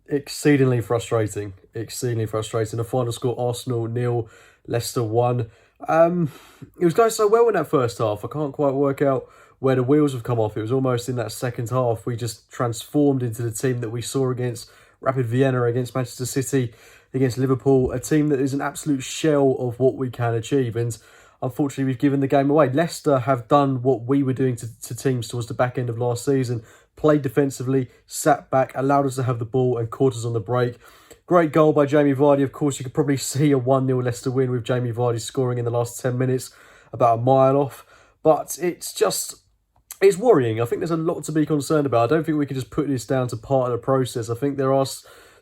Exceedingly frustrating. Exceedingly frustrating. The final score: Arsenal 0, Leicester 1. It was going so well in that first half. I can't quite work out where the wheels have come off. It was almost in that second half we just transformed into the team that we saw against Rapid Vienna, against Manchester City, against Liverpool, a team that is an absolute shell of what we can achieve. And unfortunately, we've given the game away. Leicester have done what we were doing to teams towards the back end of last season. Played defensively, sat back, allowed us to have the ball and caught us on the break. Great goal by Jamie Vardy. Of course, you could probably see a 1-0 Leicester win with Jamie Vardy scoring in the last 10 minutes, about a mile off. But it's worrying. I think there's a lot to be concerned about. I don't think we can just put this down to part of the process. I think there are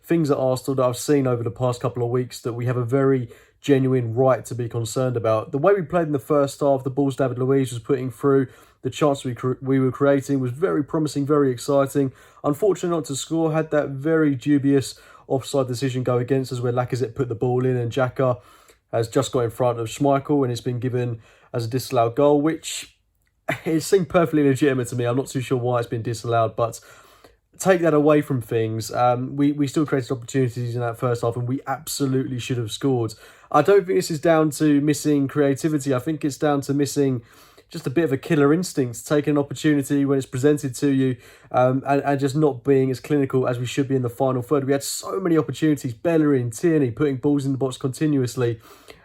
things at Arsenal that I've seen over the past couple of weeks that we have a very genuine right to be concerned about. The way we played in the first half, the balls David Luiz was putting through, the chance we were creating was very promising, very exciting. Unfortunately not to score, had that very dubious offside decision go against us where Lacazette put the ball in and Xhaka has just got in front of Schmeichel and it's been given as a disallowed goal, which it seemed perfectly legitimate to me. I'm not too sure why it's been disallowed, but take that away from things. We still created opportunities in that first half and we absolutely should have scored. I don't think this is down to missing creativity. I think it's down to missing just a bit of a killer instinct, taking an opportunity when it's presented to you and just not being as clinical as we should be in the final third. We had so many opportunities, Bellerin, Tierney putting balls in the box continuously.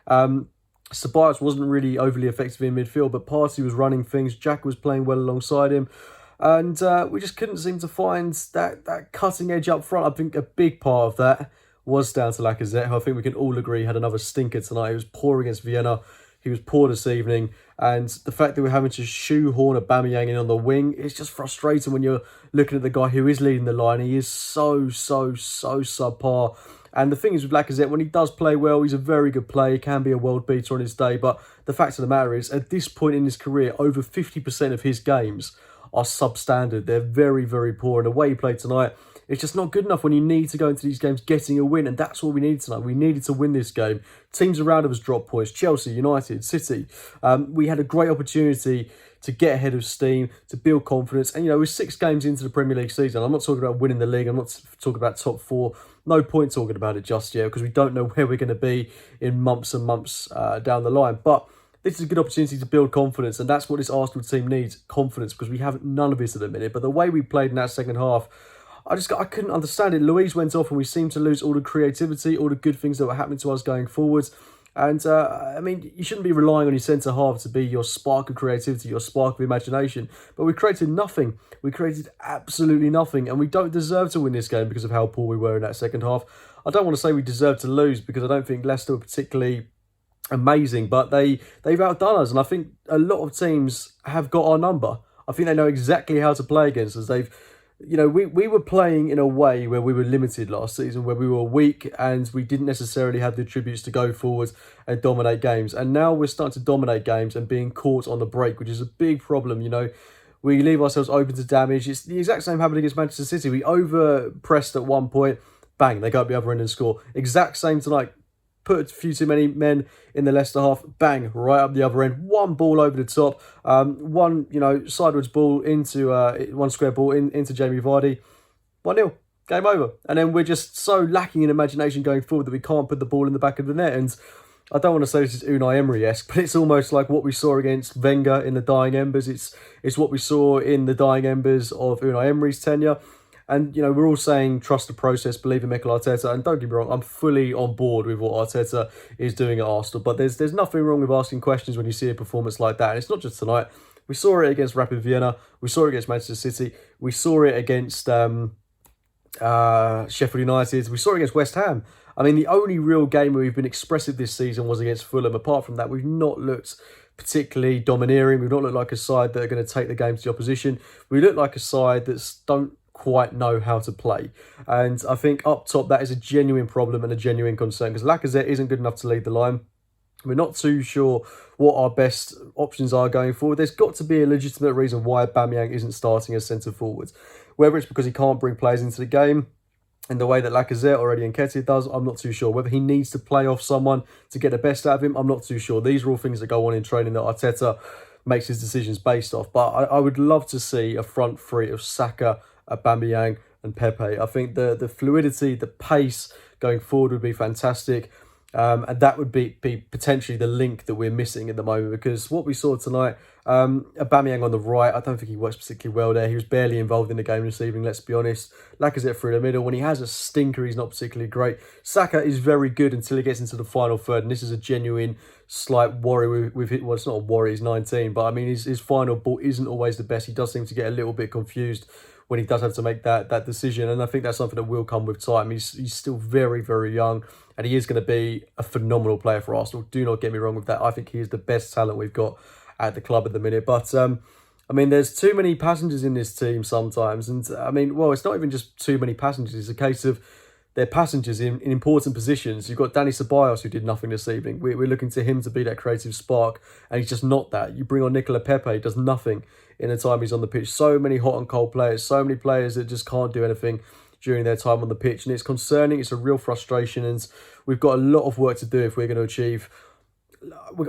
Ceballos wasn't really overly effective in midfield, but Partey was running things. Jack was playing well alongside him. And we just couldn't seem to find that cutting edge up front. I think a big part of that was down to Lacazette, who I think we can all agree had another stinker tonight. He was poor against Vienna. He was poor this evening. And the fact that we're having to shoehorn Aubameyang in on the wing, it's just frustrating when you're looking at the guy who is leading the line. He is so subpar. And the thing is with Lacazette, when he does play well, he's a very good player. He can be a world beater on his day. But the fact of the matter is, at this point in his career, over 50% of his games are substandard. They're very poor. And the way he played tonight, it's just not good enough when you need to go into these games getting a win. And that's what we needed tonight. We needed to win this game. Teams around us dropped points. Chelsea, United, City. We had a great opportunity to get ahead of steam, to build confidence. And, we're 6 games into the Premier League season. I'm not talking about winning the league. I'm not talking about top 4. No point talking about it just yet because we don't know where we're going to be in months and months down the line. But this is a good opportunity to build confidence, and that's what this Arsenal team needs, confidence, because we have none of it at the minute. But the way we played in that second half, I couldn't understand it. Luiz went off and we seemed to lose all the creativity, all the good things that were happening to us going forwards. And, you shouldn't be relying on your centre-half to be your spark of creativity, your spark of imagination. But we created nothing. We created absolutely nothing. And we don't deserve to win this game because of how poor we were in that second half. I don't want to say we deserve to lose because I don't think Leicester were particularly amazing, but they've outdone us. And I think a lot of teams have got our number. I think they know exactly how to play against us. We were playing in a way where we were limited last season, where we were weak and we didn't necessarily have the attributes to go forward and dominate games. And now we're starting to dominate games and being caught on the break, which is a big problem. We leave ourselves open to damage. It's the exact same happened against Manchester City. We over-pressed at one point, bang, they go up the other end and score. Exact same tonight. Put a few too many men in the Leicester half, bang, right up the other end. One ball over the top, one, sideways ball into, one square ball into Jamie Vardy. 1-0, game over. And then we're just so lacking in imagination going forward that we can't put the ball in the back of the net. And I don't want to say this is Unai Emery-esque, but it's almost like what we saw against Wenger in the dying embers. It's what we saw in the dying embers of Unai Emery's tenure. And, we're all saying trust the process, believe in Mikel Arteta. And don't get me wrong, I'm fully on board with what Arteta is doing at Arsenal. But there's nothing wrong with asking questions when you see a performance like that. And it's not just tonight. We saw it against Rapid Vienna. We saw it against Manchester City. We saw it against Sheffield United. We saw it against West Ham. The only real game where we've been expressive this season was against Fulham. Apart from that, we've not looked particularly domineering. We've not looked like a side that are going to take the game to the opposition. We look like a side that don't quite know how to play. And I think up top, that is a genuine problem and a genuine concern because Lacazette isn't good enough to lead the line. We're not too sure what our best options are going forward. There's got to be a legitimate reason why Aubameyang isn't starting as centre forward. Whether it's because he can't bring players into the game in the way that Lacazette or Eddie Nketiah does, I'm not too sure. Whether he needs to play off someone to get the best out of him, I'm not too sure. These are all things that go on in training that Arteta makes his decisions based off. But I would love to see a front three of Saka, Aubameyang, and Pepe. I think the fluidity, the pace going forward would be fantastic. And that would be potentially the link that we're missing at the moment, because what we saw tonight, Aubameyang on the right, I don't think he works particularly well there. He was barely involved in the game this evening, let's be honest. Lacazette through the middle. When he has a stinker, he's not particularly great. Saka is very good until he gets into the final third, and this is a genuine slight worry with hit. Well, it's not a worry, he's 19, but I mean, his final ball isn't always the best. He does seem to get a little bit confused when he does have to make that decision, and I think that's something that will come with time. He's still very, very young, and he is going to be a phenomenal player for Arsenal. Do not get me wrong with that. I think he is the best talent we've got at the club at the minute. But, I mean, there's too many passengers in this team sometimes. And, I mean, well, it's not even just too many passengers. It's a case of they're passengers in important positions. You've got Danny Ceballos, who did nothing this evening. We're looking to him to be that creative spark, and he's just not that. You bring on Nicola Pepe, does nothing in the time he's on the pitch. So many hot and cold players, so many players that just can't do anything during their time on the pitch, and it's concerning. It's a real frustration, and we've got a lot of work to do if we're going to achieve.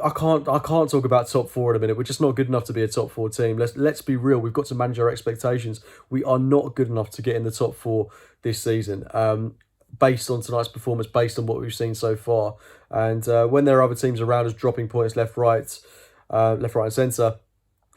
I can't talk about top four in a minute. We're just not good enough to be a top four team. Let's be real. We've got to manage our expectations. We are not good enough to get in the top four this season. Based on tonight's performance, based on what we've seen so far, and when there are other teams around us dropping points left, right, and centre,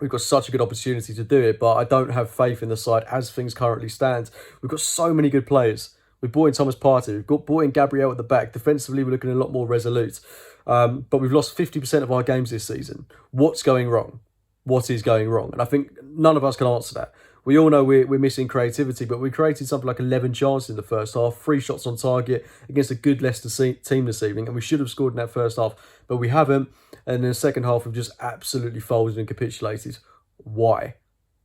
we've got such a good opportunity to do it, but I don't have faith in the side as things currently stand. We've got so many good players. We've brought in Thomas Partey. We've brought in Gabriel at the back. Defensively, we're looking a lot more resolute. But we've lost 50% of our games this season. What's going wrong? What is going wrong? And I think none of us can answer that. We all know we're missing creativity, but we created something like 11 chances in the first half, 3 shots on target against a good Leicester team this evening, and we should have scored in that first half, but we haven't. And in the second half, we've just absolutely folded and capitulated. Why?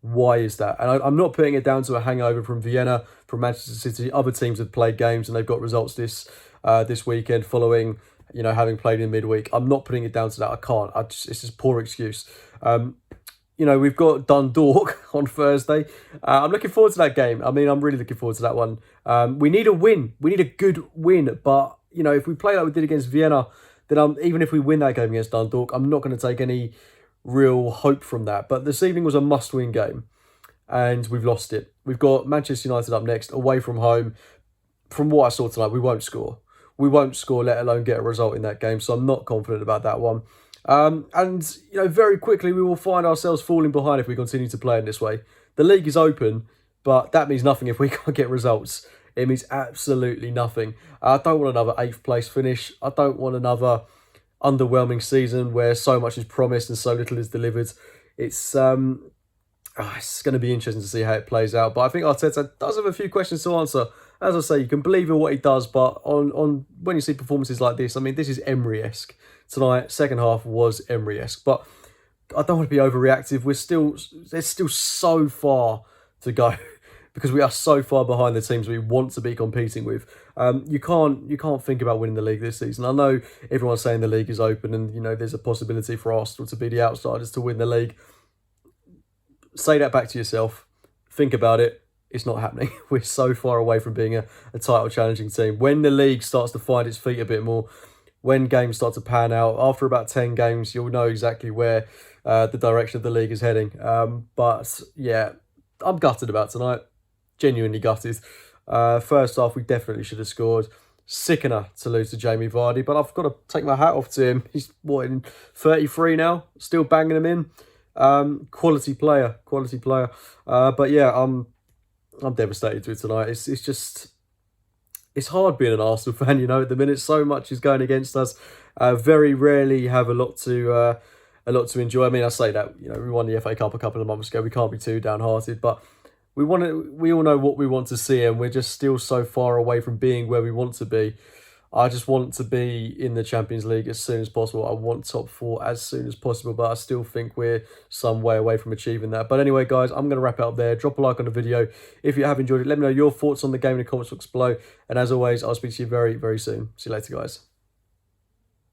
Why is that? And I'm not putting it down to a hangover from Vienna, from Manchester City. Other teams have played games and they've got results this weekend following, you know, having played in midweek. I'm not putting it down to that. I can't. It's just poor excuse. You know, we've got Dundalk on Thursday. I'm looking forward to that game. I mean, I'm really looking forward to that one. We need a win. We need a good win. But, you know, if we play like we did against Vienna, then even if we win that game against Dundalk, I'm not going to take any real hope from that. But this evening was a must-win game, and we've lost it. We've got Manchester United up next, away from home. From what I saw tonight, we won't score. We won't score, let alone get a result in that game. So I'm not confident about that one. And, you know, very quickly we will find ourselves falling behind if we continue to play in this way. The league is open, but that means nothing if we can't get results. It means absolutely nothing. I don't want another 8th place finish. I don't want another underwhelming season where so much is promised and so little is delivered. It's going to be interesting to see how it plays out. But I think Arteta does have a few questions to answer. As I say, you can believe in what he does, but on when you see performances like this, I mean, this is Emery-esque. Tonight, second half was Emery-esque. But I don't want to be overreactive. There's still so far to go because we are so far behind the teams we want to be competing with. You can't think about winning the league this season. I know everyone's saying the league is open and, you know, there's a possibility for Arsenal to be the outsiders to win the league. Say that back to yourself. Think about it. It's not happening. We're so far away from being a title challenging team. When the league starts to find its feet a bit more, when games start to pan out, after about 10 games, you'll know exactly where the direction of the league is heading. But yeah, I'm gutted about tonight. Genuinely gutted. First half, we definitely should have scored. Sickener to lose to Jamie Vardy, but I've got to take my hat off to him. He's, in 33 now? Still banging them in. Quality player. But yeah, I'm devastated with tonight. It's hard being an Arsenal fan, you know, at the minute. So much is going against us. Very rarely have a lot to enjoy. I mean, I say that, you know, we won the FA Cup a couple of months ago. We can't be too downhearted, but we all know what we want to see, and we're just still so far away from being where we want to be. I just want to be in the Champions League as soon as possible. I want top 4 as soon as possible, but I still think we're some way away from achieving that. But anyway, guys, I'm going to wrap it up there. Drop a like on the video if you have enjoyed it. Let me know your thoughts on the game in the comments box below. And as always, I'll speak to you very, very soon. See you later, guys.